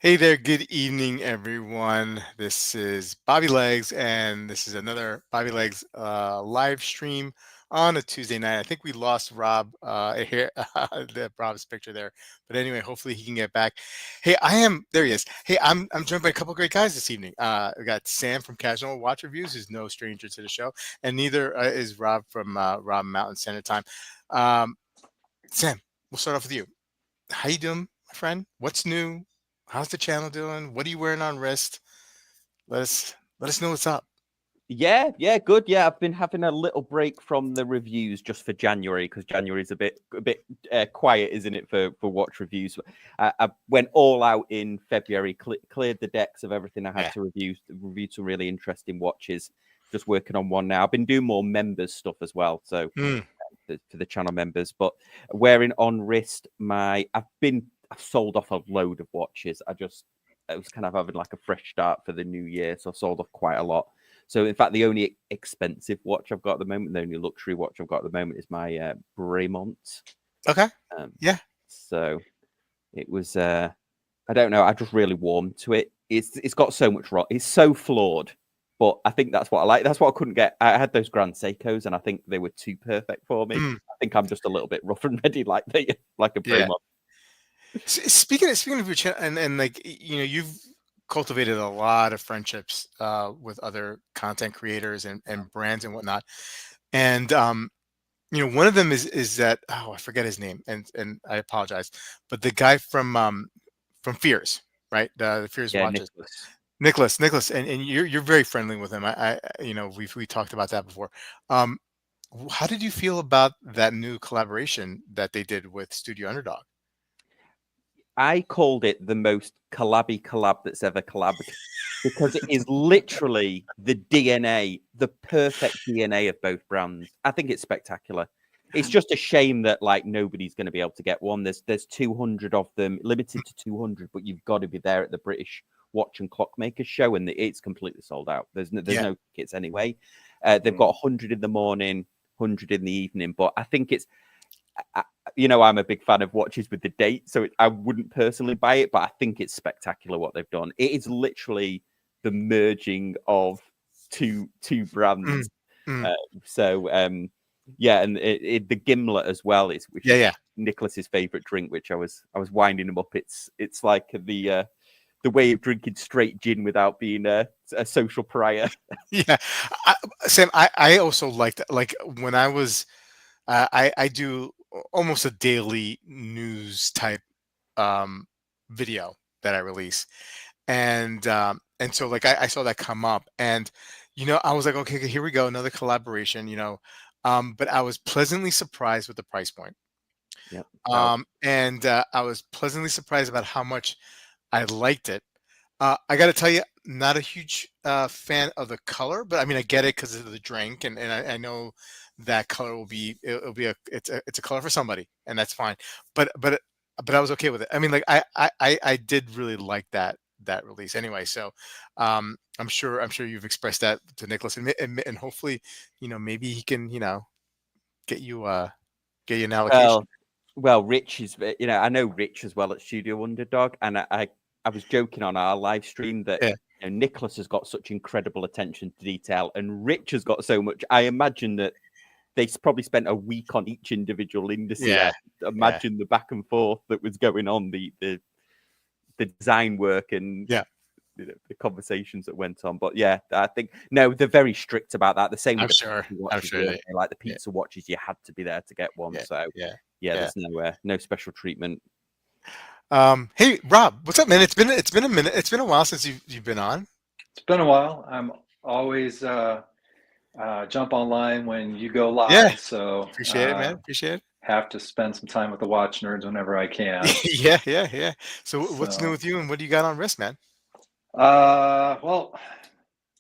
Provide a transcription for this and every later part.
Hey there, good evening, everyone. This is Bobby Legs, and this is another Bobby Legs live stream on a Tuesday night. I think we lost Rob here, Rob's picture there, but anyway, hopefully he can get back. Hey, there. He is. Hey, I'm joined by a couple of great guys this evening. We got Sam from Casual Watch Reviews, who's no stranger to the show, and neither is Rob from Rob Mountain Standard Time. Um, Sam, we'll start off with you. How you doing, my friend? What's new? How's the channel doing? What are you wearing on wrist? Let us know what's up. Yeah, good. Yeah, I've been having a little break from the reviews just for January because January is a bit quiet, isn't it, for watch reviews? I went all out in February, cleared the decks of everything I had to review. Reviewed some really interesting watches. Just working on one now. I've been doing more members stuff as well, so for the channel members. But wearing on wrist, I've sold off a load of watches. I was kind of having like a fresh start for the new year, so I sold off quite a lot. So, in fact, the only expensive watch I've got at the moment, the only luxury watch I've got at the moment is my Bremont. Okay. Yeah. So, it was, I don't know, I just really warmed to it. It's got so much wrong. It's so flawed, but I think that's what I like. That's what I couldn't get. I had those Grand Seikos, and I think they were too perfect for me. I think I'm just a little bit rough and ready like a Bremont. Speaking of your channel, and like you've cultivated a lot of friendships with other content creators and brands and whatnot, and one of them is that I forget his name, and I apologize, but the guy from Fears, right? The Fears watches. Nicholas, and you're very friendly with him. We talked about that before. How did you feel about that new collaboration that they did with Studio Underdog? I called it the most collabby collab that's ever collabed because it is literally the DNA, the perfect DNA of both brands. I think it's spectacular. It's just a shame that like nobody's going to be able to get one. There's 200 of them, limited to 200, but you've got to be there at the British Watch and Clockmakers show, and it's completely sold out. There's no tickets anyway. They've got 100 in the morning, 100 in the evening, but I think it's. I'm a big fan of watches with the date, so I wouldn't personally buy it, but I think it's spectacular what they've done. It is literally the merging of two brands. And the gimlet as well is Nicholas's favorite drink, which I was winding him up. It's like the way of drinking straight gin without being a social pariah. Yeah, Sam, I also liked like when I was. I do almost a daily news type video that I release, and so like I saw that come up, and I was like, okay, here we go, another collaboration, but I was pleasantly surprised with the price point. Yeah. And I was pleasantly surprised about how much I liked it. I got to tell you, not a huge fan of the color, but I mean, I get it because of the drink, and I know that color it's a color for somebody, and that's fine. But I was okay with it. I mean, like I did really like that release anyway. So I'm sure you've expressed that to Nicholas, and hopefully maybe he can get you an allocation. Well, Rich is, I know Rich as well at Studio Underdog, and I was joking on our live stream that Nicholas has got such incredible attention to detail, and Rich has got so much. I imagine that they probably spent a week on each individual indice. Imagine the back and forth that was going on, the design work and the conversations that went on. But yeah, I think they're very strict about that. The same with I'm sure like the pizza watches, you had to be there to get one. There's no special treatment. Hey Rob, what's up, man? It's been a minute. It's been a while since you've been on. It's been a while. I'm always jump online when you go live. Yeah. So appreciate it, man. Appreciate it. Have to spend some time with the watch nerds whenever I can. Yeah. So what's new with you, and what do you got on wrist, man? Well,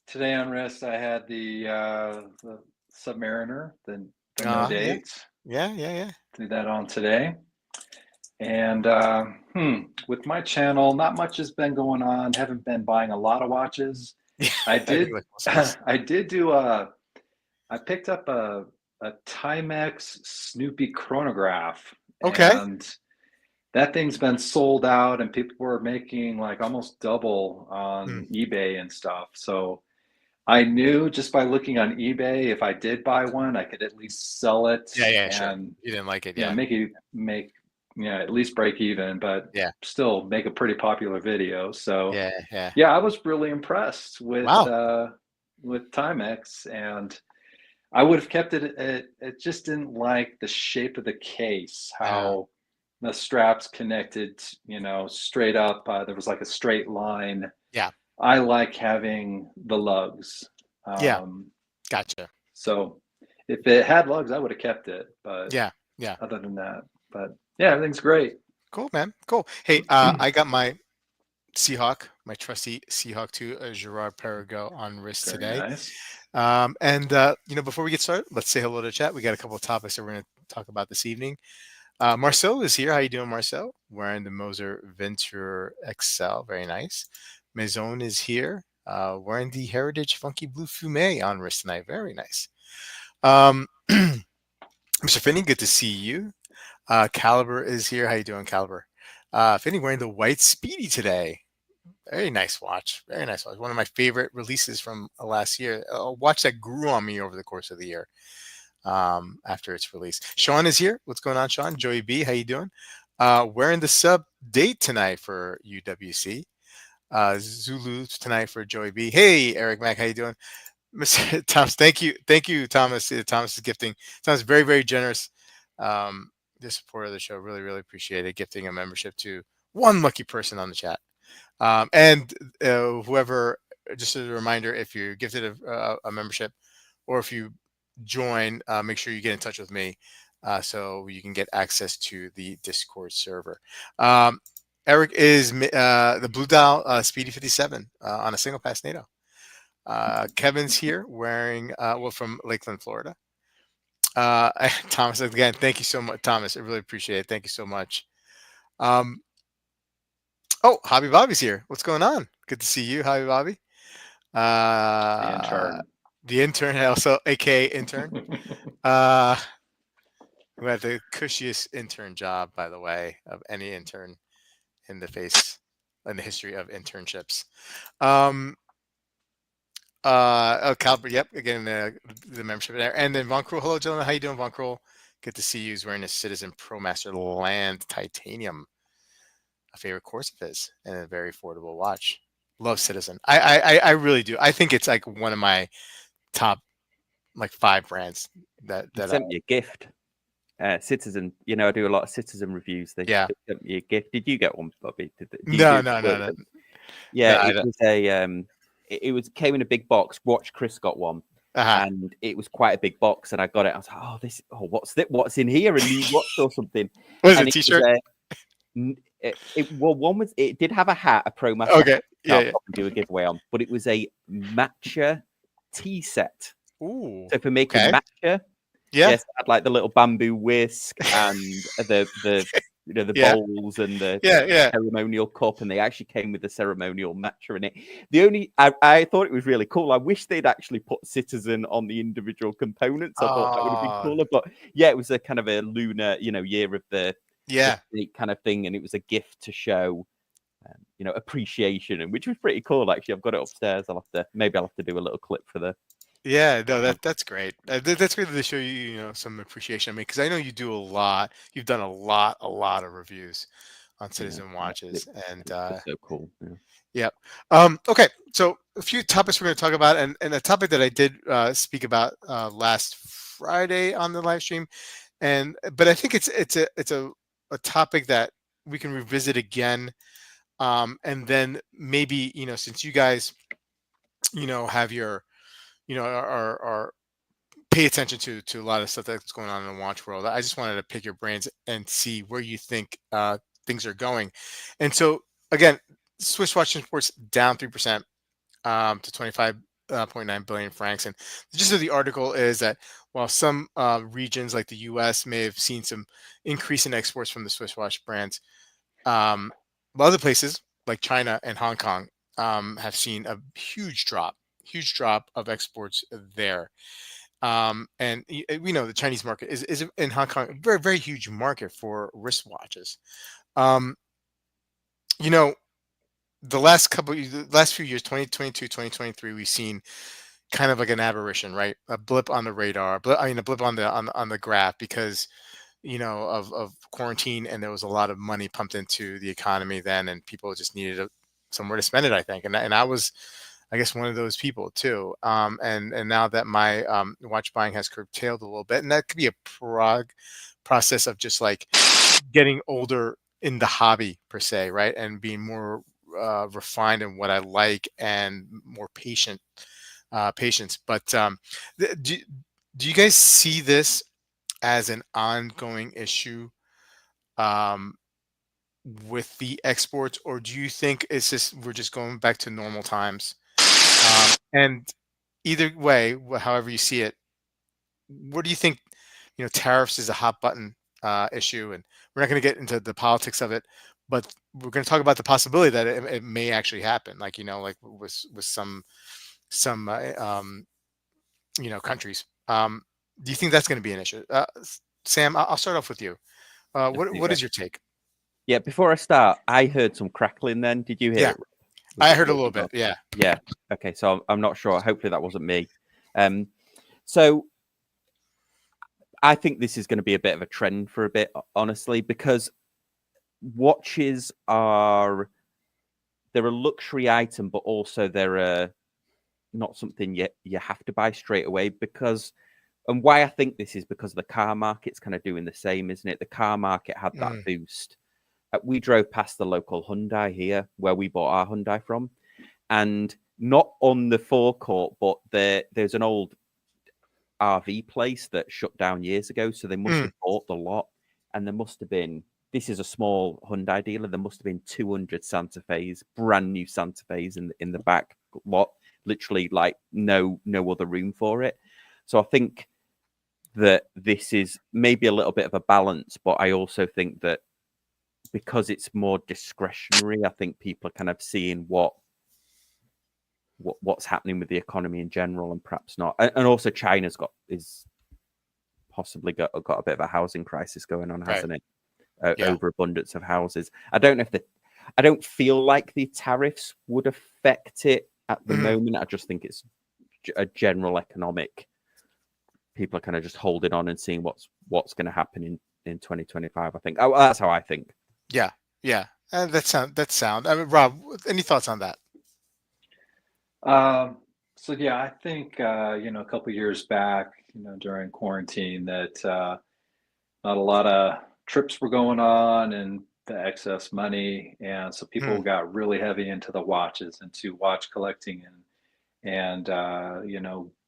today on wrist I had the Submariner, the no dates. Yeah. Did that on today. And with my channel, not much has been going on. Haven't been buying a lot of watches. I picked up a Timex Snoopy chronograph. Okay. And that thing's been sold out, and people were making like almost double Mm. on eBay and stuff. So I knew just by looking on eBay, if I did buy one, I could at least sell it Yeah, yeah, sure. and You didn't like it, you know yeah. make at least break even, but Yeah, still make a pretty popular video. So yeah, yeah. yeah, I was really impressed Wow. with Timex, and I would have kept it. It just didn't like the shape of the case, Yeah, how the straps connected, straight up. There was like a straight line. yeah, I like having the lugs. yeah. Um, Gotcha. so if it had lugs, I would have kept it. But Yeah, yeah. other than that, but yeah, everything's great. Cool, man. Cool. Hey, I got my Seahawk, my trusty Seahawk 2, Gerard Perregaux on wrist Very today. nice. And before we get started, let's say hello to chat. We got a couple of topics that we're going to talk about this evening. Marceau is here. How you doing, Marceau? Wearing the Moser Venture XL. Very nice. Maison is here. Wearing the Heritage Funky Blue Fume on wrist tonight. Very nice. Mr. Finney, good to see you. Caliber is here. How you doing, Caliber? Finney wearing the white Speedy today. Very nice watch. Very nice watch. One of my favorite releases from last year. A watch that grew on me over the course of the year after its release. Sean is here. What's going on, Sean? Joey B, how you doing? Wearing the sub date tonight for UWC. Zulu tonight for Joey B. Hey, Eric Mack, how you doing? Mr. Thomas, thank you, Thomas. Thomas is gifting. Thomas, very, very generous. The support of the show, really, really appreciate it. Gifting a membership to one lucky person on the chat. And whoever, just as a reminder, if you're gifted a membership or if you join, make sure you get in touch with me so you can get access to the Discord server. Eric is the Blue Dial Speedy 57 on a single pass NATO. Kevin's here wearing, from Lakeland, Florida. Thomas, again, thank you so much, Thomas. I really appreciate it. Thank you so much. Oh, Hobby Bobby's here. What's going on? Good to see you, Hobby Bobby. The Uh, intern. the intern, also AKA intern. Uh, who had the cushiest intern job, by the way, of any intern in the history of internships. Caliber, yep, again, the membership there. And then Von Krul, hello, gentlemen. How you doing, Von Krul? Good to see you. He's wearing a Citizen ProMaster Land Titanium, a favorite course of his, and a very affordable watch. Love Citizen. I really do. I think it's like one of my top like 5 brands that They sent me a gift. Citizen, I do a lot of Citizen reviews. They yeah. sent me a gift. Did you get one, Bobby? No. Yeah, it was it was came in a big box. Watch Chris got one, and it was quite a big box, and I got it. I was like, what's that? What's in here? A new watch or something? What is and it? T-shirt? It did have a hat, a ProMaster. Okay, yeah. Probably do a giveaway on, but it was a matcha tea set. Ooh. So for making Okay. matcha, Yeah. yes, I had like the little bamboo whisk and the bowls and the ceremonial cup, and they actually came with the ceremonial matcha in it. I thought it was really cool. I wish they'd actually put Citizen on the individual components. I thought that would have been cooler, but yeah, it was a kind of a lunar, year of the kind of thing, and it was a gift to show appreciation, and which was pretty cool. Actually, I've got it upstairs. I'll have to do a little clip for the. Yeah, no, that's great. That's great that they show you, some appreciation. I mean, because I know you do a lot. You've done a lot of reviews on Citizen watches, and it's so cool. Yeah. Okay, so a few topics we're going to talk about, and a topic that I did speak about last Friday on the live stream, but I think it's a topic that we can revisit again, and then maybe since you guys have your are pay attention to a lot of stuff that's going on in the watch world. I just wanted to pick your brains and see where you think things are going. And so again, Swiss watch imports down 3% to 25.9 billion francs. And the gist of the article is that while some regions like the U.S. may have seen some increase in exports from the Swiss watch brands, other places like China and Hong Kong have seen a huge drop of exports there. And we know the Chinese market is in Hong Kong, a very, very huge market for wristwatches. Um, you know, the last few years, 2022, 2023, we've seen kind of like an aberration, right? A blip on the radar, I mean, a blip on the graph because of quarantine, and there was a lot of money pumped into the economy then, and people just needed somewhere to spend it, I think, and I was, I guess, one of those people too. And now that my watch buying has curtailed a little bit, and that could be a process of just like getting older in the hobby per se, right, and being more refined in what I like and more patience. But do you guys see this as an ongoing issue um, with the exports, or do you think it's just we're just going back to normal times? And either way, however you see it, what do you think? Tariffs is a hot button issue, and we're not going to get into the politics of it, but we're going to talk about the possibility that it may actually happen. Like like with some countries. Do you think that's going to be an issue? Sam, I'll start off with you. What Yeah. is your take? Yeah, before I start, I heard some crackling then. Did you hear Yeah, it? Was I it heard a yours little as bit. well? Yeah. Yeah. Okay, so I'm not sure. Hopefully that wasn't me. Um, so I think this is going to be a bit of a trend for a bit, honestly, because watches they're a luxury item, but also they're not something you have to buy straight away because. And why I think this is because the car market's kind of doing the same, isn't it? The car market had that Mm, boost. We drove past the local Hyundai here, where we bought our Hyundai from, and not on the forecourt, but there's an old RV place that shut down years ago. So they must mm, have bought the lot, and there must have been. This is a small Hyundai dealer. There must have been 200 Santa Fe's, brand new Santa Fe's in the back lot. Literally, like no other room for it. So I think that this is maybe a little bit of a balance, but I also think that because it's more discretionary, I think people are kind of seeing what's happening with the economy in general, and perhaps not. And also, China's is possibly got a bit of a housing crisis going on, right. hasn't it? Yeah. Overabundance of houses. I don't know if I don't feel like the tariffs would affect it at the Mhm. moment. I just think it's a general economic. People are kind of just holding on and seeing what's going to happen in 2025. I think. Oh, that's how I think. Yeah. Yeah. That sound. I mean, Rob, any thoughts on that? Um, so yeah, I think a couple years back, during quarantine, that not a lot of trips were going on and the excess money, and so people Mm, got really heavy into the watches, into watch collecting, and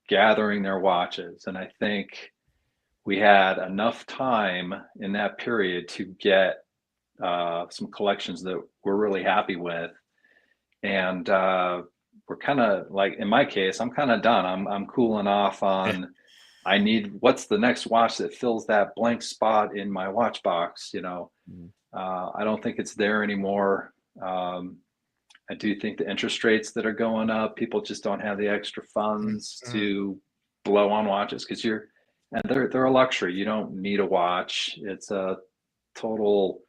gathering their watches. And I think we had enough time in that period to get some collections that we're really happy with, and we're kind of like, in my case, I'm kind of done. I'm cooling off yeah. on. I need, what's the next watch that fills that blank spot in my watch box. Mm. I don't think it's there anymore. Um, I do think the interest rates that are going up, people just don't have the extra Mm, funds mm, to blow on watches because and they're a luxury. You don't need a watch. It's a total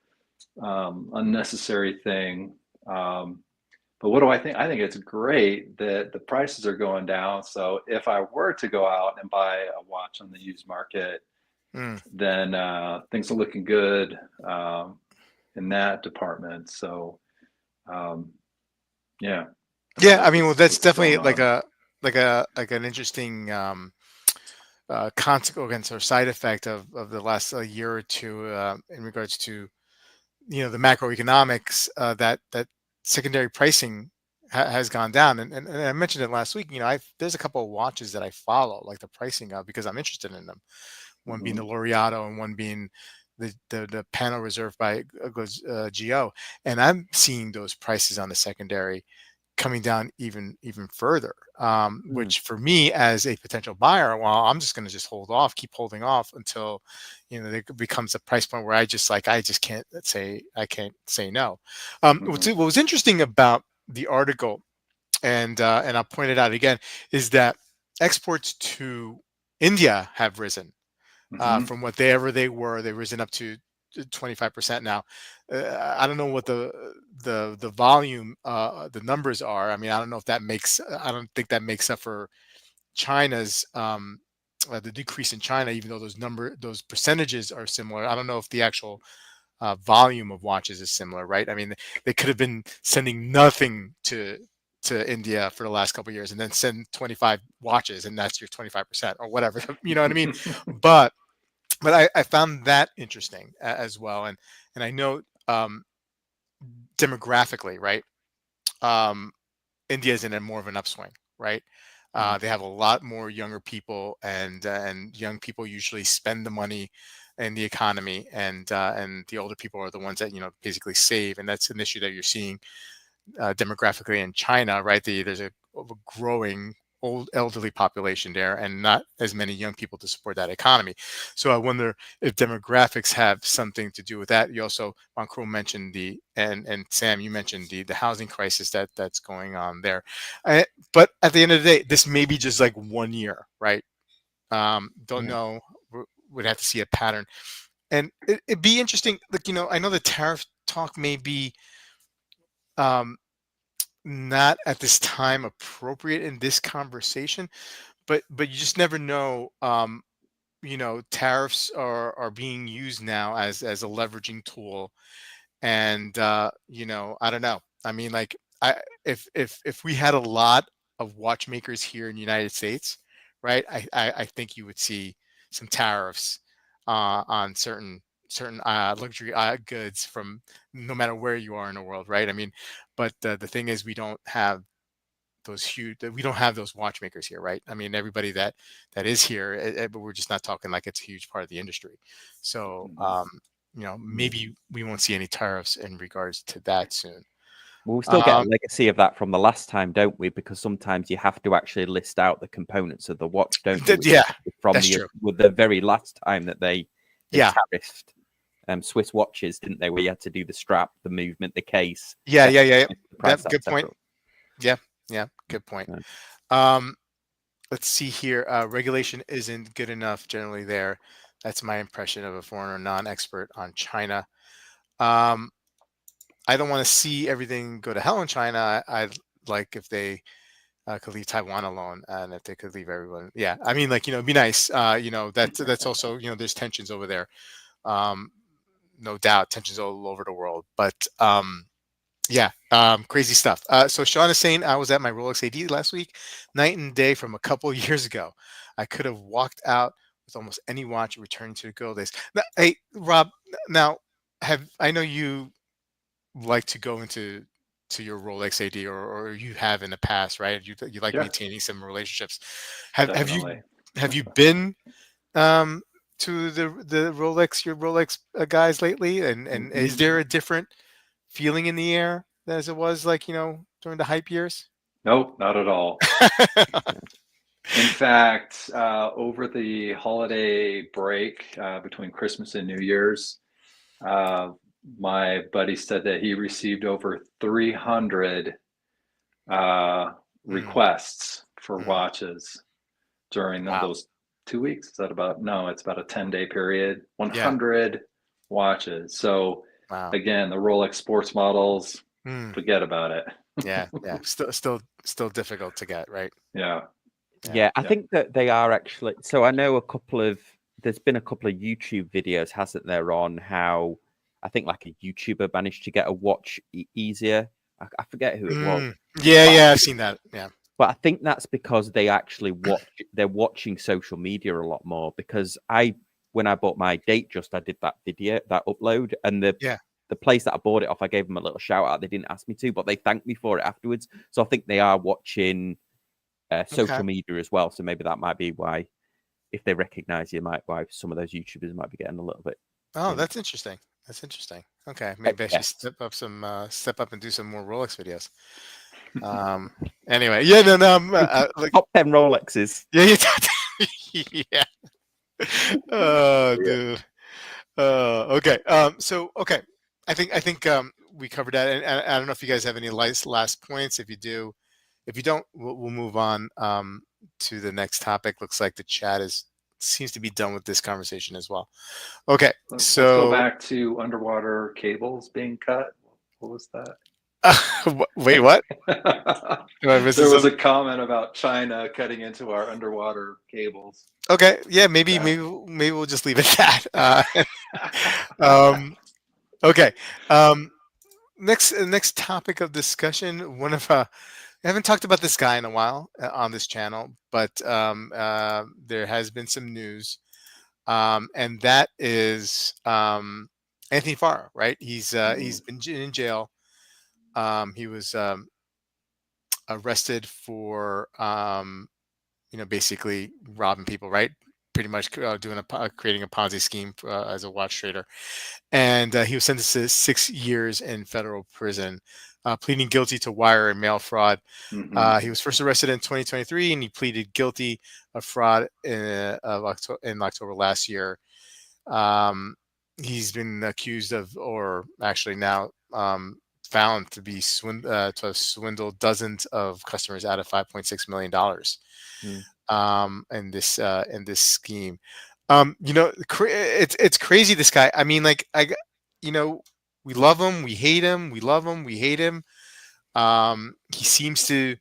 unnecessary thing. Um, but what do I think? I think it's great that the prices are going down. So if I were to go out and buy a watch on the used market, mm. then things are looking good in that department. So um, yeah, I don't Yeah. know I mean, well, that's what's definitely going like on. an interesting consequence or side effect of the last year or two in regards to the macroeconomics that secondary pricing has gone down, and I mentioned it last week. There's a couple of watches that I follow, like the pricing of, because I'm interested in them. One being Hmm. the Laureato, and one being the panel reserved by Geo, and I'm seeing those prices on the secondary coming down even further. Mm. Which for me as a potential buyer, well, I'm just going to just hold off, keep holding off until there becomes a price point where I just can't say I can't say no. Hmm. What was interesting about the article, and I'll point it out again, is that exports to India have risen Hmm. from whatever they were. They've risen up to 25% now. I don't know what the volume, the numbers are. I mean, I don't know if that makes. I don't think that makes up for China's the decrease in China, even though those percentages are similar. I don't know if the actual volume of watches is similar, right? I mean, they could have been sending nothing to India for the last couple of years, and then send 25 watches, and that's your 25% or whatever. You know what I mean? But I found that interesting as well, and I know demographically, right? Um, India is in a more of an upswing, right? They have a lot more younger people, and young people usually spend the money in the economy, and the older people are the ones that basically save, and that's an issue that you're seeing demographically in China, right? There's a growing old elderly population there, and not as many young people to support that economy. So I wonder if demographics have something to do with that. You also, Marceau mentioned and Sam, you mentioned the housing crisis that's going on there. But at the end of the day, this may be just like 1 year, right? Don't Yeah. know. Would have to see a pattern, and it'd be interesting. Like I know the tariff talk may be um, not at this time appropriate in this conversation, but you just never know. Tariffs are being used now as a leveraging tool, and I don't know. I mean, like, if we had a lot of watchmakers here in the United States, right? I think you would see some tariffs on certain luxury goods from no matter where you are in the world, right? I mean, but the thing is, we don't have those watchmakers here, right? I mean, everybody that is here, but we're just not talking like it's a huge part of the industry. So maybe we won't see any tariffs in regards to that soon. Well, we still get a legacy of that from the last time, don't we? Because sometimes you have to actually list out the components of the watch, don't you? Yeah, From that's true. with the very last time that they Yeah. tariffed Swiss watches, didn't they? Where you had to do the strap, the movement, the case. Yeah. the price Good point. separate. Yeah, good point. Yeah. Let's see here. Regulation isn't good enough generally there. That's my impression of a foreigner non-expert on China. I don't want to see everything go to hell in China. I'd like if they could leave Taiwan alone, and if they could leave everyone. Yeah, I mean, like, it'd be nice. That's also, there's tensions over there. No doubt, tensions all over the world. But yeah, crazy stuff. So Sean is saying I was at my Rolex AD last week, night and day from a couple years ago. I could have walked out with almost any watch, returning to the good old days. Now, hey, Rob. Now, I know you like to go to your Rolex AD, or you have in the past, right? You like Yeah, maintaining some relationships. Have you definitely. have you been um, to your Rolex guys lately? And is there a different feeling in the air as it was, like, during the hype years? Nope, not at all. In fact, over the holiday break between Christmas and New Year's, uh, my buddy said that he received over 300 Mm, requests for mm. watches during Wow. those 2 weeks. Is that about? No, it's about a 10-day period. Yeah. 100 watches. So Wow. again, the Rolex sports models, Mm. forget about it. Yeah. Yeah. Still difficult to get, right? Yeah. Yeah. Yeah, I think that they are actually. So I know there's been a couple of YouTube videos, hasn't there, on how I think like a YouTuber managed to get a watch easier. I forget who it was, Mm. Yeah. but Yeah. I've seen that. Yeah. but I think that's because they actually they're watching social media a lot more. Because when I bought my date just, I did that video, that upload, and Yeah. the place that I bought it off, I gave them a little shout out. They didn't ask me to, but they thanked me for it afterwards. So I think they are watching Okay. social media as well. So maybe that might be why, if they recognize you, why some of those YouTubers might be getting a little bit. Oh, that's interesting. That's interesting. Okay, maybe I should Yes. step up and do some more Rolex videos. Um. Anyway, yeah, no, like, Top 10 Rolexes. yeah, yeah. Oh, Yeah. dude. Okay. So, okay. I think we covered that, and I don't know if you guys have any last points. If you do, if you don't, we'll move on to the next topic. Looks like the chat is seems to be done with this conversation as well. Okay, Let's go so back to underwater cables being cut. What was that? wait, what? This There is was a comment about China cutting into our underwater cables. okay. Yeah, maybe Yeah. we'll just leave it at that. Okay. Next topic of discussion. One of I haven't talked about this guy in a while on this channel, but there has been some news, and that is Anthony Farr. Right? He's been in jail. He was arrested for basically robbing people. Right? Pretty much creating a Ponzi scheme as a watch trader, and he was sentenced to 6 years in federal prison, pleading guilty to wire and mail fraud. Mhm. He was first arrested in 2023, and he pleaded guilty of fraud in October last year. He's been accused of, or actually now found to to have swindled dozens of customers out of $5.6 million in this scheme. It's crazy. This guy. I mean, like we love him, we hate him, we love him, we hate him. He seems to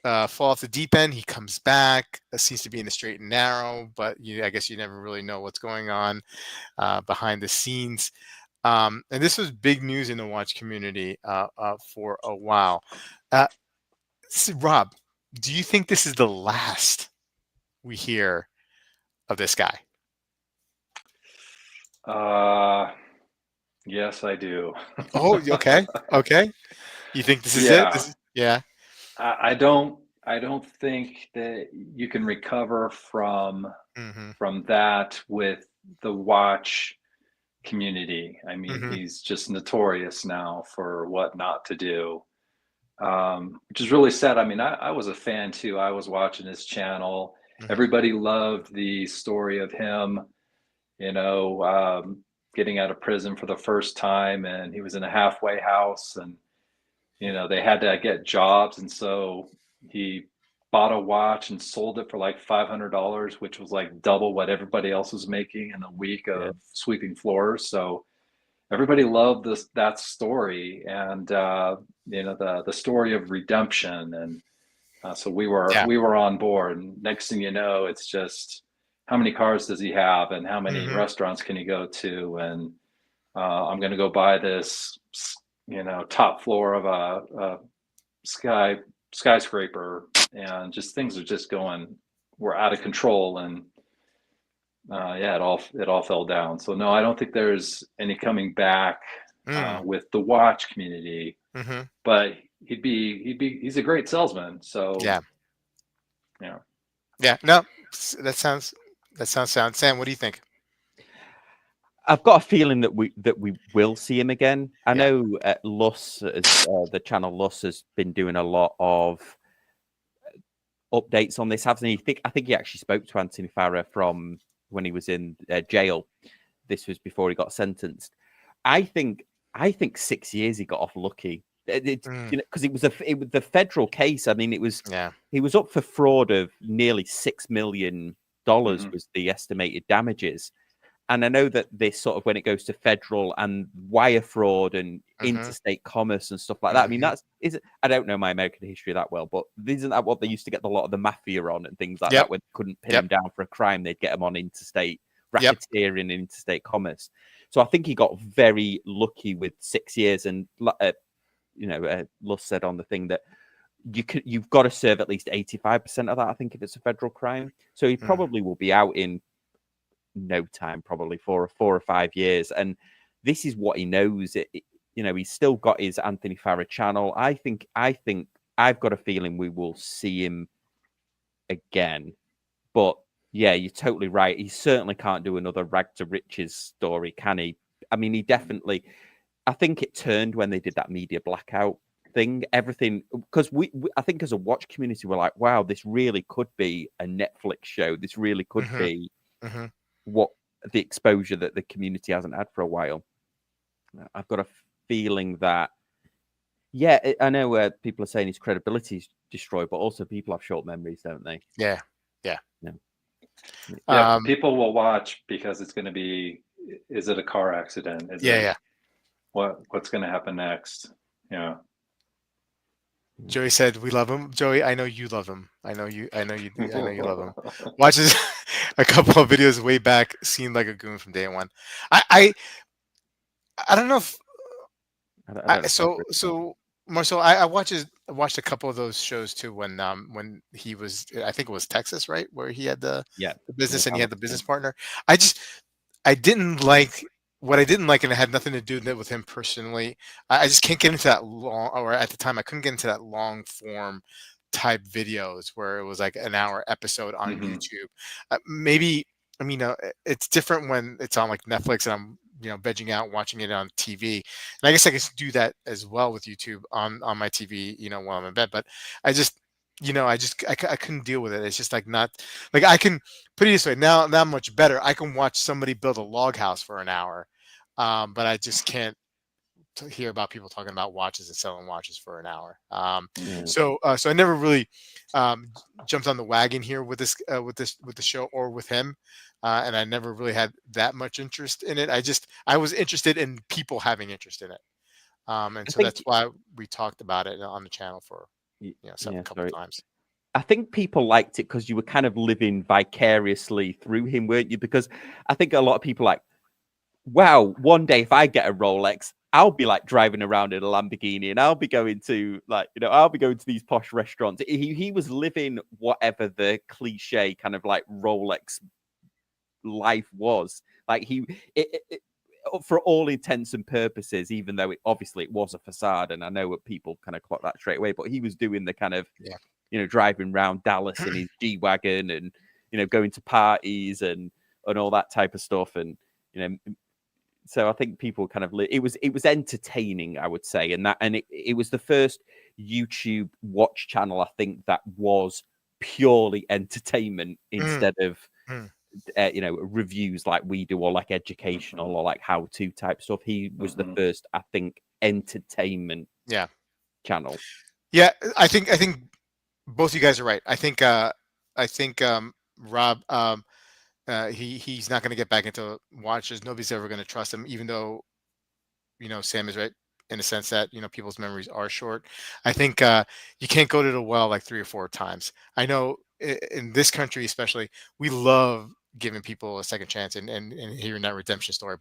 fall off the deep end. He comes back. Seems to be in the straight and narrow, but I guess you never really know what's going on behind the scenes. And this was big news in the watch community for a while. Rob, do you think this is the last we hear of this guy? Yes, I do. Oh, okay, okay. You think this is it? Yeah. Yeah. I don't think that you can recover Mm-hmm. from that with the watch community. I mean, Mm-hmm. he's just notorious now for what not to do, which is really sad. I mean, I was a fan too. I was watching his channel. Mm-hmm. Everybody loved the story of him, you know, getting out of prison for the first time, and he was in a halfway house, and they had to get jobs, and so he bought a watch and sold it for like $500, which was like double what everybody else was making in a week Yeah. of sweeping floors. So everybody loved that story, and the story of redemption, and so we Yeah. were on board. And next thing you know, it's just how many cars does he have, and how many Mm-hmm. restaurants can he go to, and I'm going to go buy this, top floor of a skyscraper, and just things are just we're out of control, and yeah, it all fell down. So no, I don't think there's any coming back Mm. with the watch community, Mm-hmm. but he's a great salesman. So Yeah. yeah. Yeah. No, that sounds sound. Sam, what do you think? I've got a feeling that we will see him again. I Yeah. know Luss, the channel Luss, has been doing a lot of updates on this, hasn't he? I think he actually spoke to Anthony Farah from when he was in jail. This was before he got sentenced. I think 6 years he got off lucky. Because it was the federal case. I mean, Yeah. he was up for fraud of nearly $6 million Mhm. was the estimated damages. And I know that this sort of, when it goes to federal and wire fraud and Mm-hmm. interstate commerce and stuff like that. I mean, Mm-hmm. I don't know my American history that well, but isn't that what they used to get a lot of the mafia on and things like Yep. that? When they couldn't pin Yep. him down for a crime, they'd get him on interstate Yep. racketeering and interstate commerce. So I think he got very lucky with 6 years. And Luss said on the thing that you've got to serve at least 85% of that, I think, if it's a federal crime. So he probably will be out in no time, probably for 4 or 5 years. And this is what he knows. He's still got his Anthony Farah channel. I think I've got a feeling we will see him again. But yeah, you're totally right. He certainly can't do another rag to riches story, can he? I mean, he definitely. I think it turned when they did that media blackout thing. Everything, because we I think as a watch community, we're like, wow, this really could be a Netflix show. This really could Mm-hmm. be Mm-hmm. what the exposure that the community hasn't had for a while. I've got a feeling that, yeah, I know people are saying his credibility is destroyed, but also people have short memories, don't they? Yeah. Yeah. Yeah. Yeah, Um, people will watch because it's going to be, is it a car accident? Is yeah, it yeah. what's going to happen next? Yeah. Joey said we love him. Joey, I know you love him. I know you love him. Watches a couple of videos way back, seemed like a goon from day one. I I, I don't know if I don't know if I've so Marcel, I watched a couple of those shows too when he was, I think it was Texas, right? Where he had yeah, the yeah, business and he had the yeah. business partner. I just I didn't like what I didn't like, and it had nothing to do with him personally. I just can't get into that long, or at the time I couldn't get into that long form type videos where it was like an hour episode on Hmm. YouTube. Maybe I mean, it's different when it's on like Netflix and I'm vegging out watching it on TV. And I guess I can do that as well with YouTube on my TV, while I'm in bed. But I just I couldn't deal with it. It's just like not like I can put it this way, now much better. I can watch somebody build a log house for an hour, but I just can't hear about people talking about watches and selling watches for an hour. Hmm. So I never really jumped on the wagon here with with the show or with him, and I never really had that much interest in it. I was interested in people having interest in it, and I so that's think, why we talked about it on the channel for a yeah, couple sorry. times. I think people liked it because you were kind of living vicariously through him, weren't you? Because I think a lot of people like, wow, one day if I get a Rolex, I'll be like driving around in a Lamborghini and I'll be going to I'll be going to these posh restaurants. He was living whatever the cliche kind of like Rolex life was. Like for all intents and purposes, even though obviously it was a facade, and I know what people kind of clock that straight away, but he was doing the kind of Yeah. driving around Dallas in his G wagon and going to parties and all that type of stuff, and so I think people kind of it was entertaining, I would say, and it was the first YouTube watch channel I think that was purely entertainment Mm, instead of mm, reviews like we do, or like educational or like how to type stuff. He was the Hmm. first, I think, entertainment yeah. channel. Yeah. I think both you guys are right. I think Rob he's not going to get back into watches. Nobody's ever going to trust him, even though Sam is right in a sense that people's memories are short. I think you can't go to the well like 3 or 4 times. I know in this country especially, we love giving people a second chance and hearing that redemption story,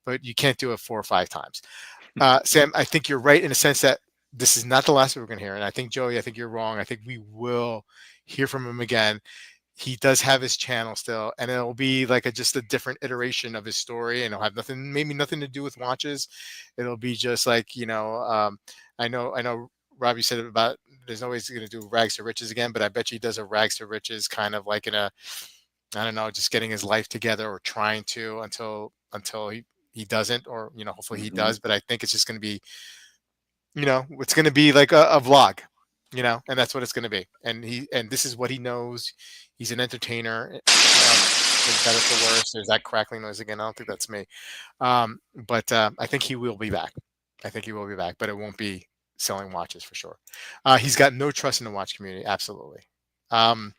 but you can't do it 4 or 5 times. Sam, I think you're right in a sense that this is not the last we're going to hear, and I think Joey, I think you're wrong. I think we will hear from him again. He does have his channel still, and it'll be like just a different iteration of his story, and it'll have maybe nothing to do with watches. It'll be just like I know Robbie said about there's always going to do rags to riches again, but I bet you he does a rags to riches kind of like in a, I don't know, just getting his life together or trying to until he doesn't, or hopefully he Hmm. does. But I think it's just going to be, it's going to be like a vlog, and that's what it's going to be. And this is what he knows. He's an entertainer. For better for worse. There's that crackling noise again. I don't think that's me. But I think he will be back. I think he will be back, but it won't be selling watches for sure. He's got no trust in the watch community. Absolutely. Um,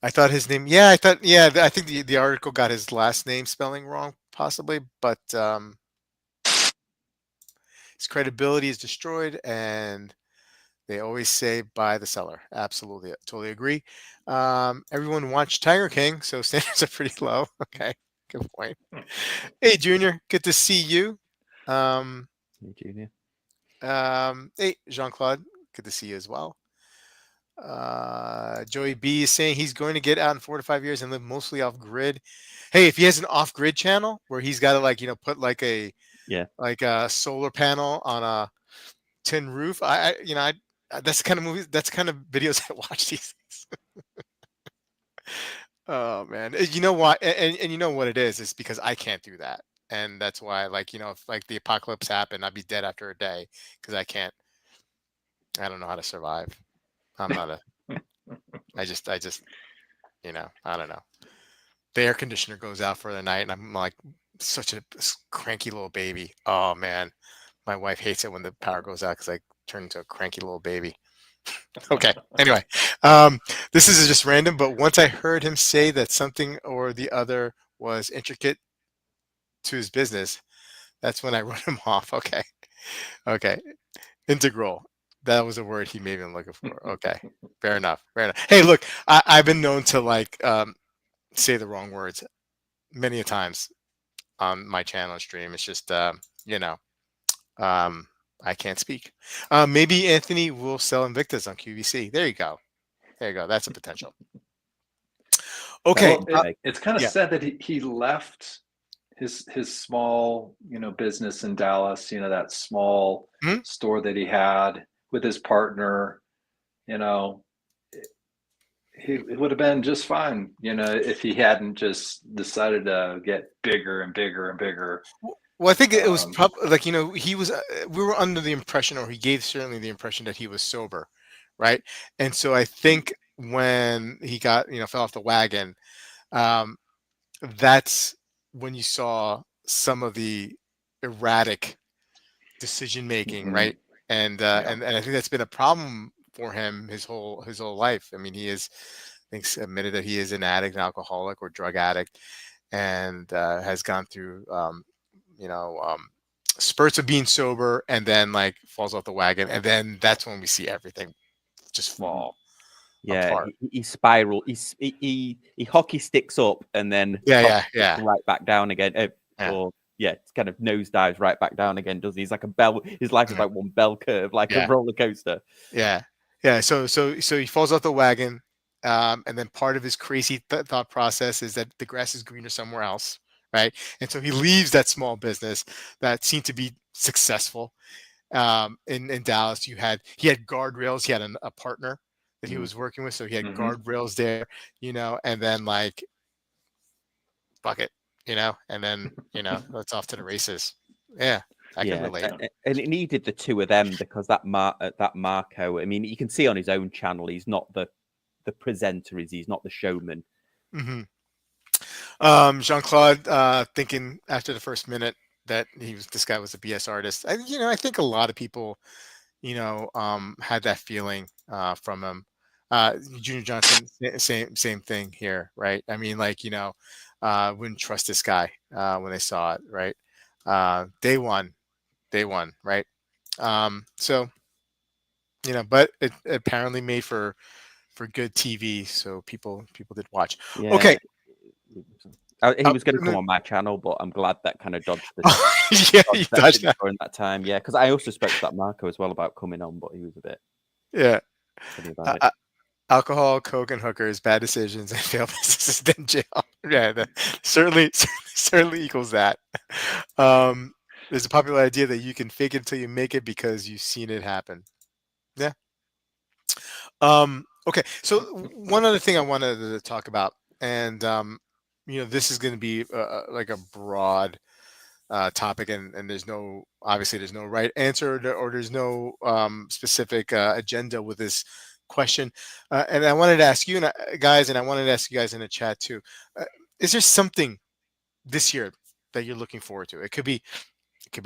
I thought his name. Yeah, I thought. Yeah, I think the article got his last name spelling wrong, possibly, but his credibility is destroyed, and they always say buy the seller. Absolutely, totally agree. Everyone watched Tiger King, so standards are pretty low. Okay, good point. Hey, Junior, good to see you. Um, Hey, Junior. hey, Jean Claude, good to see you as well. Joey B is saying he's going to get out in 4 to 5 years and live mostly off grid. Hey, if he has an off grid channel where he's got to put Yeah. like a solar panel on a tin roof, that's the kind of movies, that's the kind of videos I watch these days. Oh man, you know what? And you know what it is? It's because I can't do that, and that's why, if like the apocalypse happened, I'd be dead after a day because I can't. I don't know how to survive. I'm not a. I just. I don't know. The air conditioner goes out for the night, and I'm like such a cranky little baby. Oh man, my wife hates it when the power goes out because I turn into a cranky little baby. Okay. Anyway, this is just random, but once I heard him say that something or the other was intricate to his business, that's when I wrote him off. Okay. Okay. Integral. That was a word he may have been looking for. Okay. Fair enough. Fair enough. Hey, look, I've been known to like say the wrong words many a times on my channel and stream. It's just you know, um, I can't speak. Maybe Anthony will sell Invictus on QVC. There you go. There you go. That's a potential. Okay. Well, Okay. it's kind of Yeah. sad that he left his small business in Dallas, that small Mhm. store that he had with his partner. You know, it would have been just fine, if he hadn't just decided to get bigger and bigger and bigger. Well, I think it was Um, probably like he was. We were under the impression, or he gave certainly the impression that he was sober, right? And so I think when he got fell off the wagon, um, that's when you saw some of the erratic decision making, mhm, right? And yeah. and I think that's been a problem for him his whole life. I mean, he is, I think, admitted that he is an addict, an alcoholic or drug addict, and has gone through you know um, spurts of being sober, and then like falls off the wagon, and then that's when we see everything just Mhm. fall Yeah, apart. he spiral. He hockey sticks up and then Yeah, hockey yeah, sticks yeah, right back down again. yeah, Or yeah, it's kind of nosedives right back down again. Does he? He's like a bell. His life is yeah, like one bell curve, like a yeah. roller coaster. Yeah, yeah. So he falls off the wagon, and then part of his crazy thought process is that the grass is greener somewhere else, right? And so he leaves that small business that seemed to be successful. In Dallas, he had guardrails. He had a partner that he Mhm. was working with, so he had Mhm. guardrails there, and then like fuck it, and then that's off to the races. Yeah, I can Yeah, relate. and it needed the two of them because that Marco. I mean, you can see on his own channel, he's not the presenter, he's not the showman. Hmm. Jean-Claude, thinking after the first minute that this guy was a BS artist. I think a lot of people, had that feeling from him. Junior Johnson, same thing here, right? I mean, like, wouldn't trust this guy when they saw it, right? Day one, right? So, but it apparently made for good TV, so people did watch. Yeah, Okay. he was going to come on my channel, but I'm glad that kind of dodged Yeah, you dodged that touched bullet that. during that time. Yeah, because I also spoke to that Marco as well about coming on, but he was a bit Yeah. funny about Uh, it. uh, Alcohol, coke, and hookers, bad decisions, and failed businesses, then jail. Yeah, certainly, certainly equals that. Um, there's a popular idea that you can fake it until you make it because you've seen it happen. Yeah. Okay. So one other thing I wanted to talk about, and this is going to be like a broad topic, and obviously there's no right answer, or there's no specific agenda with this question. And I wanted to ask you guys, and I wanted to ask you guys in the chat too. Uh, is there something this year that you're looking forward to? It could be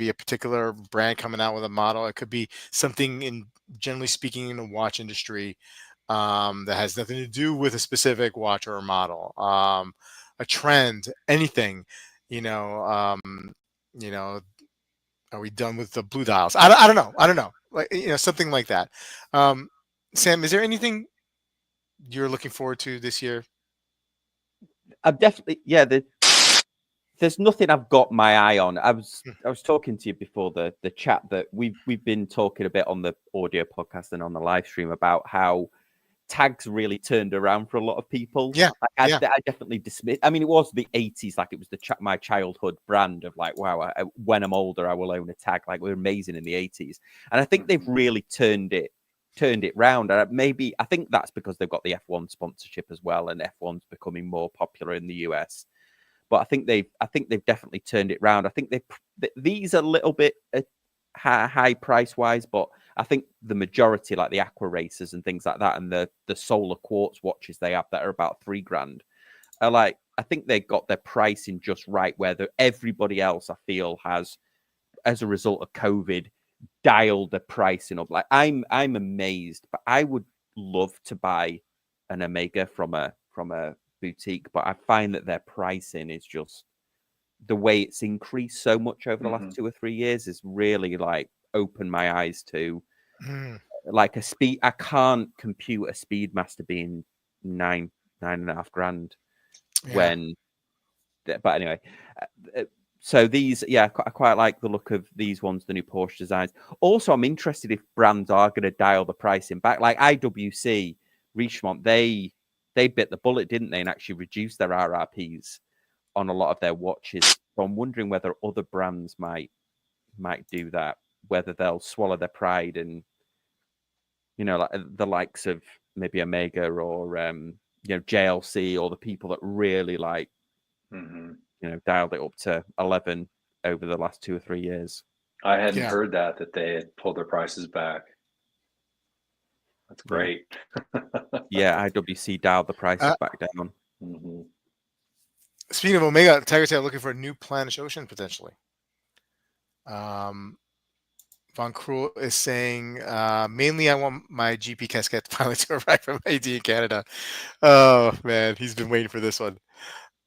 a particular brand coming out with a model. It could be something generally speaking, in the watch industry that has nothing to do with a specific watch or a model. A trend, anything. You know, um, you know, are we done with the blue dials? I don't know. I don't know. Like something like that. Um, Sam, is there anything you're looking forward to this year? I'm definitely there's nothing I've got my eye on. I was talking to you before the chat that we've been talking a bit on the audio podcast and on the live stream about how tags really turned around for a lot of people. Yeah, Like yeah. I definitely dismiss. I mean, it was the 80s, like it was my childhood brand of like, wow, when I'm older, I will own a tag. Like we're amazing in the 80s, and I think they've Mhm. really turned it round. And maybe I think that's because they've got the F1 sponsorship as well, and F1's becoming more popular in the US. But I think they've definitely turned it round. I think these are a little bit high price wise, but I think the majority, like the Aqua Racers and things like that, and the solar quartz watches they have that are about $3,000, are like, I think they got their pricing just right, where everybody else I feel has, as a result of COVID, dial the pricing up. Like I'm amazed, but I would love to buy an Omega from a boutique, but I find that their pricing is just the way it's increased so much over the last 2 or 3 years is really like opened my eyes to like a speed. I can't compute a Speedmaster being nine and a half grand when. But anyway, so these, I quite like the look of these ones, the new Porsche designs. Also, I'm interested if brands are going to dial the pricing back. Like IWC, Richemont, they bit the bullet, didn't they, and actually reduced their RRPs on a lot of their watches. So I'm wondering whether other brands might do that, whether they'll swallow their pride and, you know, like the likes of maybe Omega or you know, JLC, or the people that really like, you know, dialed it up to 11 over the last 2 or 3 years. I hadn't heard that they had pulled their prices back. That's great. Yeah, IWC dialed the prices back down. Speaking of Omega, Tiger Tail looking for a new Planish Ocean potentially. Von Krul is saying, mainly I want my GP casket finally to arrive from AD in Canada. Oh man, he's been waiting for this one.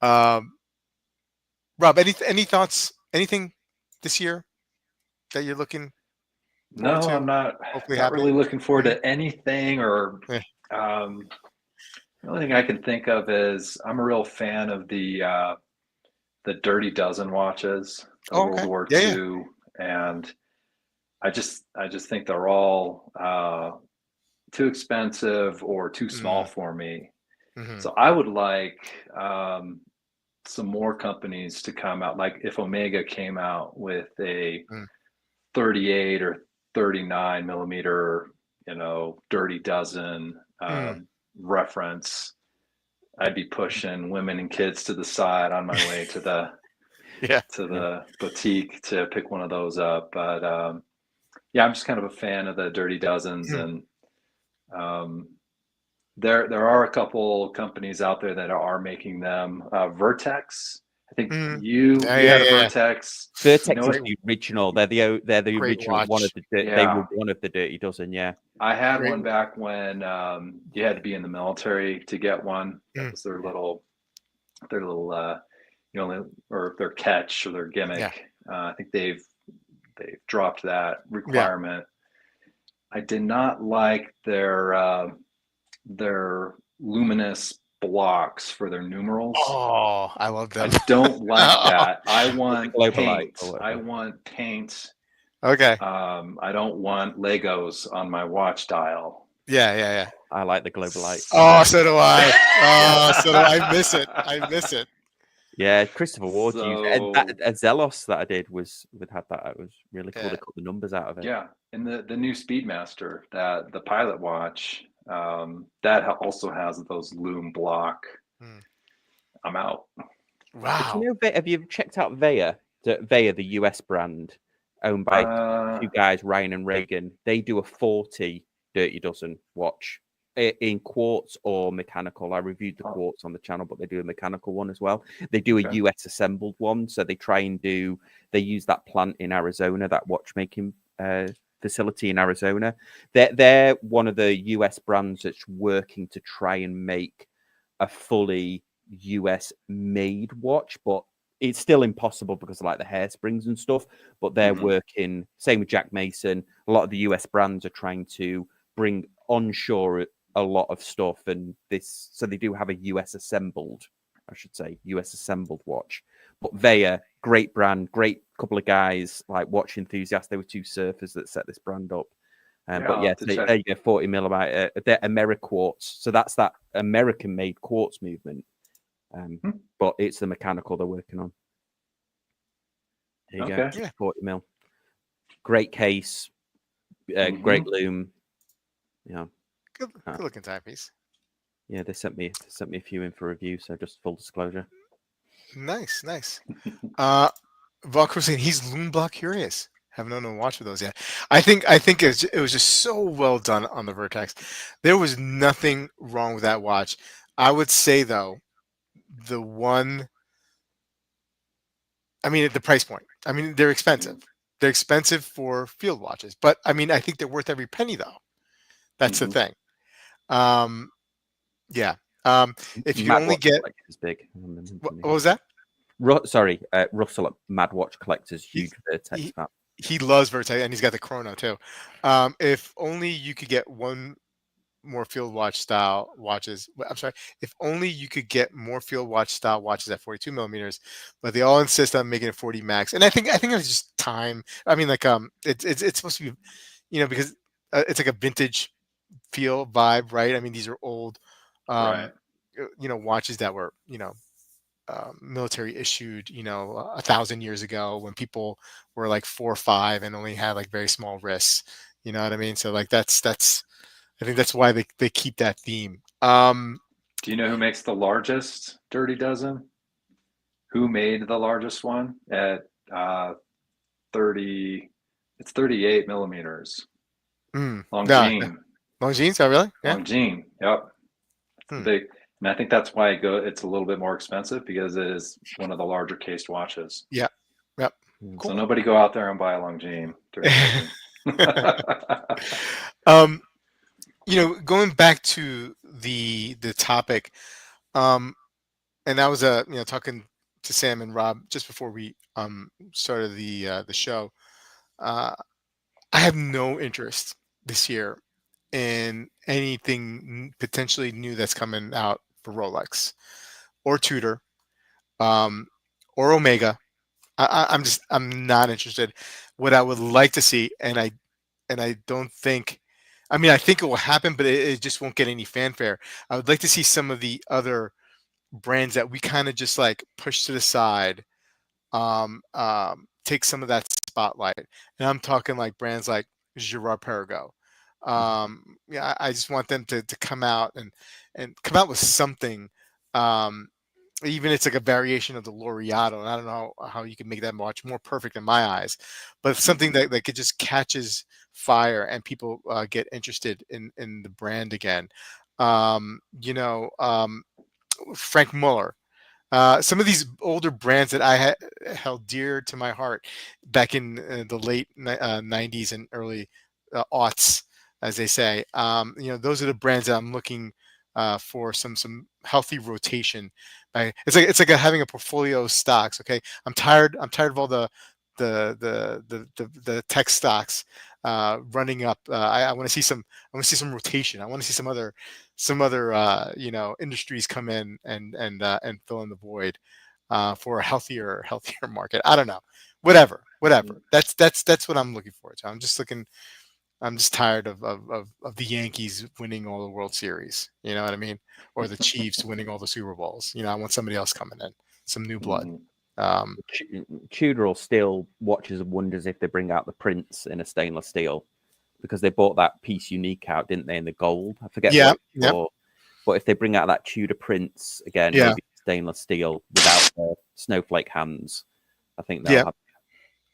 Rob, any thoughts? Anything this year that you're looking forward to? I'm not. Hopefully not really looking forward Mm-hmm. to anything. Or the only thing I can think of is I'm a real fan of the Dirty Dozen watches, the World War II, and I just think they're all too expensive or too small for me. So I would like some more companies to come out. Like if Omega came out with a 38 or 39 millimeter, you know, Dirty Dozen reference, I'd be pushing women and kids to the side on my way to the boutique to pick one of those up. But I'm just kind of a fan of the Dirty Dozens, and there are a couple companies out there that are making them. Vertex, I think you had a Vertex. Vertex is the original. They're the original watch. one of the. They were one of the Dirty Dozen. Yeah, I had one back when you had to be in the military to get one. That was their little, you know, or their catch or their gimmick. I think they've dropped that requirement. I did not like their luminous blocks for their numerals. Oh, I love them. I don't like that. I want paint. I want paint. Okay. I don't want Legos on my watch dial. Yeah. I like the global light. Oh, so do I. So do I. Miss it. Yeah, Christopher Ward used a Zelos that I did had that. It was really cool. They cut the numbers out of it. Yeah, and the new Speedmaster, the pilot watch, that also has those lume block. I'm out. Wow. But you know, have you checked out Veya? The US brand owned by two guys, Ryan and Reagan. They do a 40 Dirty Dozen watch in quartz or mechanical. I reviewed the quartz on the channel, but they do a mechanical one as well. They do a US assembled one, so they use that plant in Arizona, that watchmaking facility in Arizona. They're one of the US brands that's working to try and make a fully US made watch, but it's still impossible because of like the hairsprings and stuff. But they're working, same with Jack Mason. A lot of the US brands are trying to bring onshore a lot of stuff, and this, so they do have a US assembled watch. But Veya, great brand, great couple of guys, like watch enthusiasts. They were two surfers that set this brand up. But yeah, there you go, 40 millimeter, they're AmeriQuartz. So that's that American made quartz movement. But it's the mechanical they're working on. There you go, 40 mil. Great case, great lume. Yeah. Good looking timepiece. Yeah, they sent me a few in for review, so just full disclosure. Nice. Von Cruz saying he's lume block curious. Haven't known to watch for those yet. I think it was just so well done on the Vertex. There was nothing wrong with that watch. I would say though, the one, I mean, at the price point. I mean, they're expensive. They're expensive for field watches, but I mean, I think they're worth every penny though. That's the Mhm. thing. Um, yeah. If you could Mad only Watch get Collector's big. what was that? Sorry, Russell at Mad Watch Collector's He, huge Vertex he fan. he loves Vertex, and he's got the Chrono too. If only you could get one more field watch style watches. I'm sorry. If only you could get more field watch style watches at 42 millimeters, but they all insist on making it 40 max. And I think it's just time. I mean, like it's supposed to be, because it's like a vintage feel vibe, right? I mean, these are old, Right. um, watches that were military issued, 1,000 years ago when people were like 4 or 5 and only had like very small wrists. You know what I mean? So like that's I think that's why they keep that theme. Do you know who makes the largest Dirty Dozen? Who made the largest one at 30? It's 38 millimeters. No, Longines. Longines. Oh, really? Yeah. Longines. Yep. It's the Hmm. big, and I think that's why it's a little bit more expensive because it is one of the larger cased watches. Yeah. Yep. So Cool. nobody go out there and buy a Longines Dirty Dozen. um, going back to the topic, um, and I was talking to Sam and Rob just before we started the show. Uh, I have no interest this year in anything potentially new that's coming out for Rolex or Tudor, um, or Omega. I'm not interested. What I would like to see, and I don't think, I mean, I think it will happen, but it just won't get any fanfare. I would like to see some of the other brands that we kind of just like push to the side, take some of that spotlight. And I'm talking like brands like Girard Perregaux. Yeah, I just want them to come out and come out with something. Um, Even it's like a variation of the Laureato, and I don't know how you can make that watch more perfect in my eyes, but something Mhm. that it just catches fire and people get interested in the brand again. Um, you know, um, Frank Muller. Some of these older brands that I held dear to my heart back in the late 90s and early aughts, as they say. Those are the brands that I'm looking for some healthy rotation. It's like having a portfolio of stocks. Okay, I'm tired of all the tech stocks running up. I want to see some rotation. I want to see some other industries come in and fill in the void for a healthier market. I don't know, whatever. That's what I'm looking forward to. I'm just tired of the Yankees winning all the World Series. You know what I mean? Or the Chiefs winning all the Super Bowls. I want somebody else coming in, some new blood. Mhm. Um, Tudor will still watches and wonders if they bring out the Prince in a stainless steel because they bought that piece unique out, didn't they, in the gold? I forget yeah, what it's yeah, for. But if they bring out that Tudor Prince again, yeah, maybe stainless steel without the snowflake hands, I think they'll yeah. have.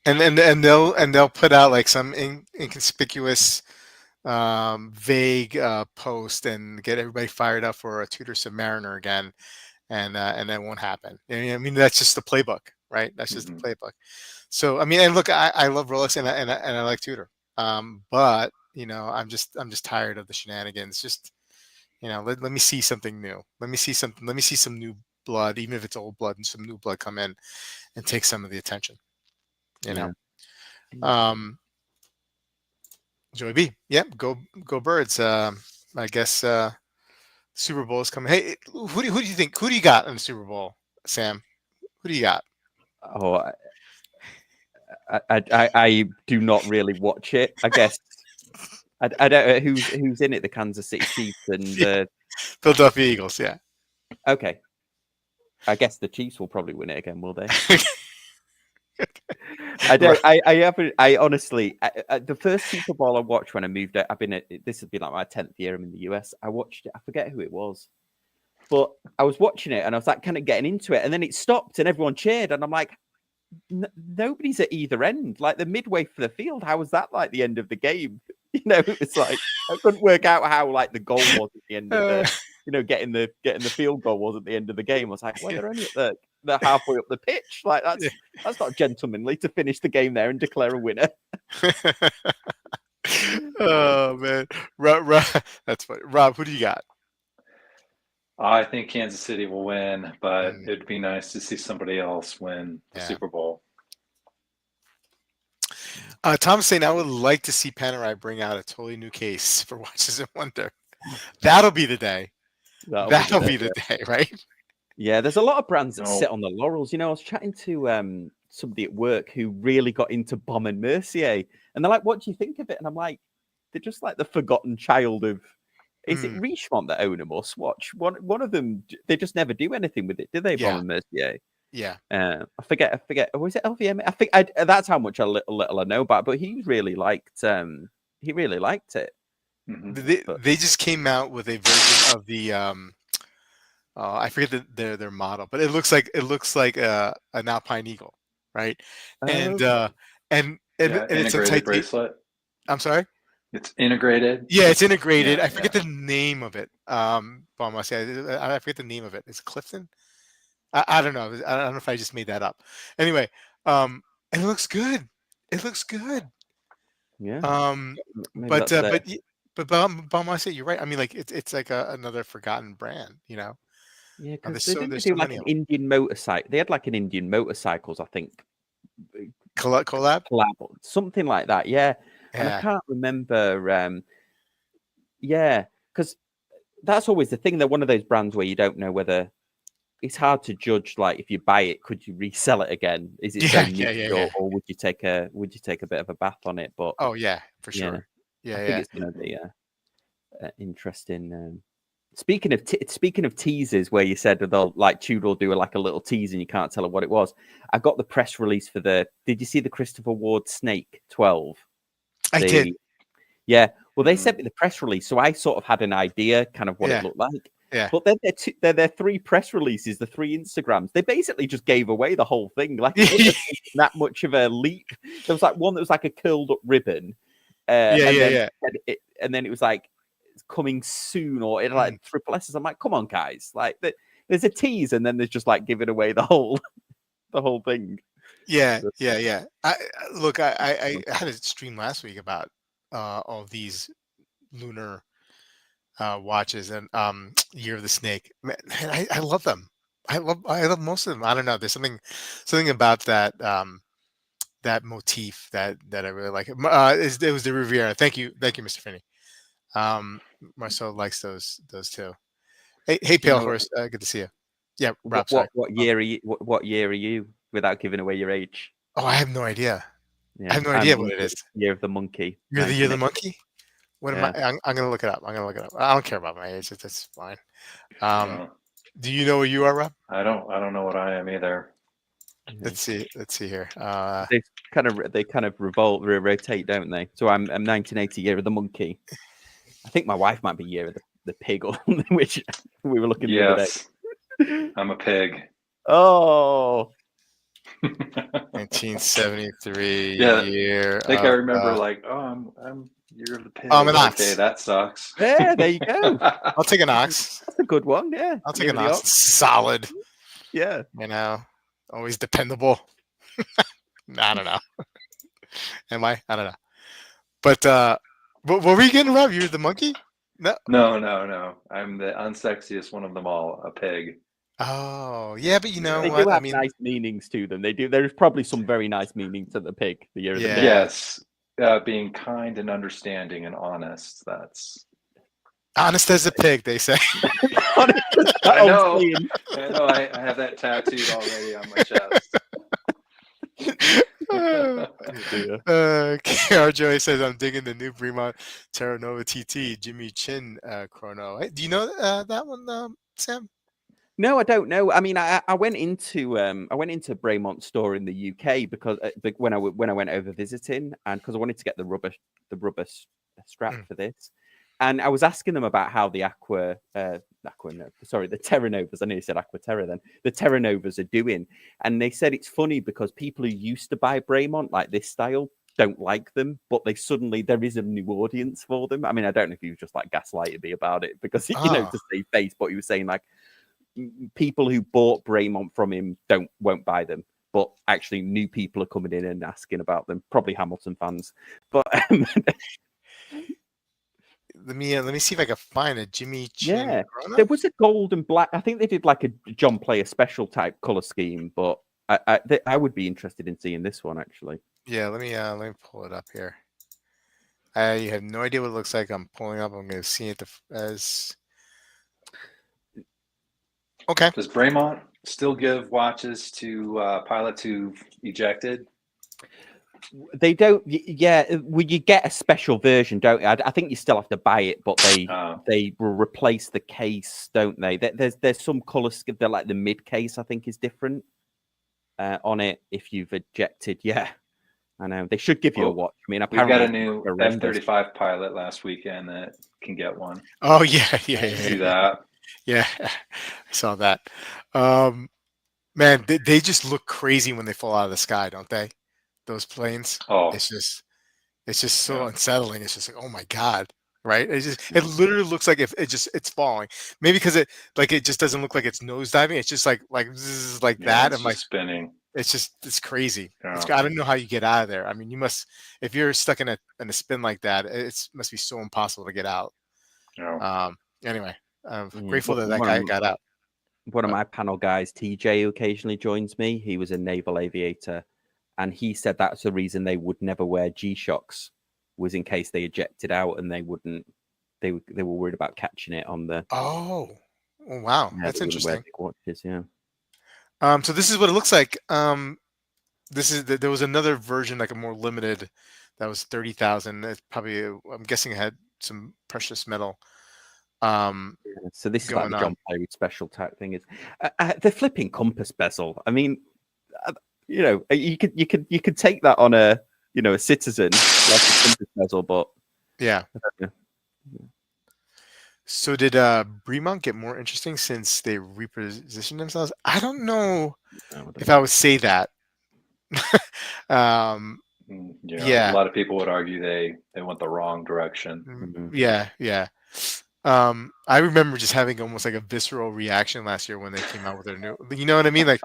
And they'll put out like some inconspicuous vague post and get everybody fired up for a Tudor Submariner again, and that won't happen. I mean, that's just the playbook, right? That's just the Mhm. playbook. So I mean, and look, I love Rolex and I like Tudor, but I'm just tired of the shenanigans. Just let me see something new. Let me see something. Let me see some new blood, even if it's old blood, and some new blood come in and take some of the attention. You know. Yeah. Um, Joey B. Yep. Go Birds. I guess Super Bowl is coming. Hey, who do you think? Who do you got in the Super Bowl, Sam? Who do you got? Oh, I do not really watch it. I guess I don't know who's in it. The Kansas City Chiefs and Yeah, the Philadelphia Eagles. Yeah. okay. I guess the Chiefs will probably win it again, will they? I Right. don't. I haven't. I honestly, the first Super Bowl I watched when I moved out, this has been like my 10th year. I'm in the US. I watched it. I forget who it was, but I was watching it and I was like kind of getting into it, and then it stopped and everyone cheered, and I'm like, nobody's at either end. Like the midway for the field, how was that like the end of the game? It's like I couldn't work out how like the goal was at the end of Uh, the, getting the field goal was at the end of the game. I was like, well, yeah. they're only at the they're halfway up the pitch. Like that's not gentlemanly to finish the game there and declare a winner. Oh man, that's funny. Rob, who do you got? I think Kansas City will win, but Mm, it'd be nice to see somebody else win the yeah. Super Bowl. Tom's saying I would like to see Panerai bring out a totally new case for Watches and Wonder. That'll be the day. That'll be the day, right? Yeah, there's a lot of brands that No. sit on the laurels. You know, I was chatting to somebody at work who really got into Bomb and Mercier, and they're like, "What do you think of it?" And I'm like, "They're just like the forgotten child of." Is it Richemont that own them or Swatch? One of them, they just never do anything with it, do they? Yeah. Bomb and Mercier. Yeah. I forget. Or was it LVMH? I think that's how much a little I know about. But he really liked. He really liked it. Mm-hmm. They just came out with a version of the I forget their model, but it looks like an Alpine Eagle, right? And Okay. and Yeah, it's a integrated bracelet. I'm sorry. It's integrated. Yeah, it's integrated. Yeah, I forget the name of it. But I say I forget the name of it. Is it Clifton? I don't know. I don't know if I just made that up. Anyway, it looks good. It looks good. Yeah. Maybe But that's it. but I say you're right. I mean, like it's like another forgotten brand, you know. Yeah, because There's they there's do so like many an of them. Indian motorcycle. They had like an Indian motorcycles, I think, Collab. collab, something like that. Yeah, and I Yeah. can't remember. Yeah, because that's always the thing. They're one of those brands where you don't know whether it's hard to judge. Like, if you buy it, could you resell it again? Is it so niche, Yeah. or would you take a bit of a bath on it? But Oh yeah, for yeah, sure. I Yeah, think yeah. it's going to be interesting. Speaking of teasers, where you said that they'll like Tudor will do like a little tease and you can't tell her what it was. I got the press release for the. Did you see the Christopher Ward Snake 12? I did. Yeah. Well, they sent me the press release, so I sort of had an idea, kind of what Yeah. it looked like. Yeah. But then their three press releases, the three Instagrams, they basically just gave away the whole thing. Like, it wouldn't have been that much of a leap. There was like one that was like a curled up ribbon. Yeah. And then it was like it's coming soon, or it like triple S's. I'm like, come on, guys! Like, there's a tease, and then there's just like giving away the whole thing. Yeah. Look, I had a stream last week about all these lunar watches and Year of the Snake. Man, I love them. I love most of them. I don't know. There's something about that motif that I really like. It was the Riviera. Thank you, Mr. Finney. Marceau likes those too. Hey, Pale Horse. Good to see you. Yeah, Rob. Sorry. What year are you? What year are you? Without giving away your age. Oh, I have no idea. Yeah, I have no idea what it is. Year of the Monkey. You're the Year of the Monkey. What am Yeah. I? I'm gonna look it up. I don't care about my age. That's fine. Do you know where you are, Rob? I don't know what I am either. Let's see here. They kind of rotate, don't they? So I'm 1980, Year of the Monkey. I think my wife might be Year of the Pig, or which we were looking the other day. I'm a pig. Oh. 1973 Yeah, year. I think I remember I'm Year of the Pig. I'm an ox. Okay, that sucks. Yeah, there you go. I'll take an ox. That's a good one. Yeah, I'll take an ox. Solid. Yeah, always dependable. I don't know. Am I? I don't know. But what were you getting, Rob? You're the monkey? No. I'm the unsexiest one of them all. A pig. Oh, yeah, but you know they what? do have nice meanings to them. They do. There's probably some very nice meaning to the pig. The Year of the Pig. Yes, being kind and understanding and honest. That's honest as a pig, they say. I know. I have that tattooed already on my chest. KR Joey says, I'm digging the new Bremont Terra Nova TT Jimmy Chin chrono. Hey, do you know that one, Sam? No, I don't know. I mean, I went into Bremont store in the UK because when I went over visiting, and because I wanted to get the rubber strap for this, and I was asking them about how the the Terra Novas. I nearly said Aqua Terra then. The Terra Novas are doing, and they said it's funny because people who used to buy Bremont like this style don't like them, but there is a new audience for them. I mean, I don't know if he was just like gaslighting me about it because to save face, but he was saying like, people who bought Braymont from him won't buy them. But actually, new people are coming in and asking about them. Probably Hamilton fans. But Let me see if I can find a Jimmy Chin yeah, Corona. there was a gold and black. I think they did like a John Player special type color scheme, but I would be interested in seeing this one actually. Yeah, let me pull it up here. I have no idea what it looks like. I'm pulling up. I'm going to see it as. Okay. Does Braymont still give watches to pilots who've ejected? They don't. Yeah, well, you get a special version, don't you? I think you still have to buy it, but they will replace the case, don't they? There's some colors. They're like the mid case. I think is different on it if you've ejected. Yeah, I know they should give you a watch. I mean, We've apparently got a new F-35 pilot last weekend that can get one. Oh yeah. See that? Yeah, I saw that. Man, they just look crazy when they fall out of the sky, don't they? Those planes. Oh, It's just so unsettling. It's just like, oh my God, right? It literally looks like if it's falling. Maybe because it just doesn't look like it's nosediving. It's just like zzz, like that. It's I'm like spinning. it's crazy. Yeah. I don't know how you get out of there. I mean, you must if you're stuck in a spin like that. It must be so impossible to get out. Yeah. Anyway, I'm grateful that guy got out. One of my panel guys, TJ, who occasionally joins me, he was a naval aviator, and he said that's the reason they would never wear G-Shocks, was in case they ejected out and they wouldn't. They were worried about catching it on the. Oh wow, Yeah, that's interesting. Watches, yeah. So this is what it looks like. There was another version, like a more limited, that was 30,000. It's probably I'm guessing it had some precious metal. So this is like going the on. John Player special type thing. Is the flipping compass bezel? I mean, you could take that on a a Citizen like a compass bezel, but yeah. So did Bremont get more interesting since they repositioned themselves? I don't know if I would say that. Yeah, a lot of people would argue they went the wrong direction. Yeah. I remember just having almost like a visceral reaction last year when they came out with their new. You know what I mean? Like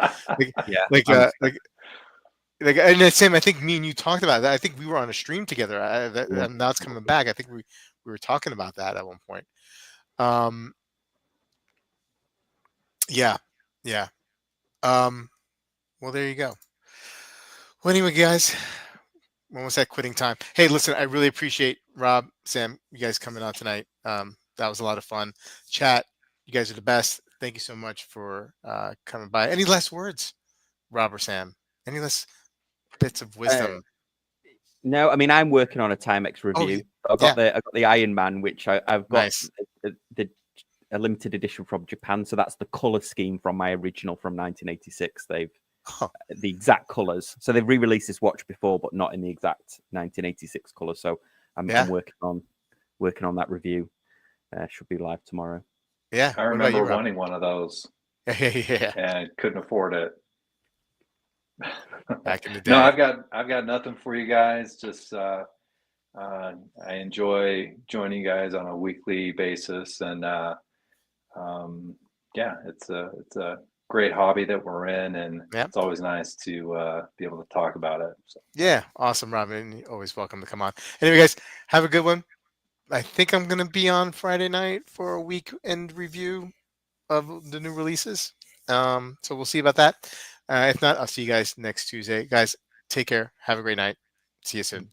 and the same. I think me and you talked about that. I think we were on a stream together, and now it's coming back. I think we were talking about that at one point. Yeah. Well, there you go. Well, anyway, guys, when was that quitting time? Hey, listen, I really appreciate Rob, Sam, you guys coming on tonight. That was a lot of fun. Chat, you guys are the best. Thank you so much for coming by. Any last words, Rob or Sam? Any last bits of wisdom? No, I mean I'm working on a Timex review. I've got the Iron Man, which I've got a limited edition from Japan. So that's the color scheme from my original from 1986. They've the exact colors. So they've re-released this watch before, but not in the exact 1986 color. So I'm working on that review. Should be live tomorrow. Yeah, I remember wanting one of those. Yeah, and couldn't afford it. Back in the day. No, I've got nothing for you guys. Just I enjoy joining you guys on a weekly basis, and it's a great hobby that we're in, and it's always nice to be able to talk about it. So. Yeah, awesome, Robin. You're always welcome to come on. Anyway, guys, have a good one. I think I'm going to be on Friday night for a weekend review of the new releases. So we'll see about that. If not, I'll see you guys next Tuesday. Guys, take care. Have a great night. See you soon.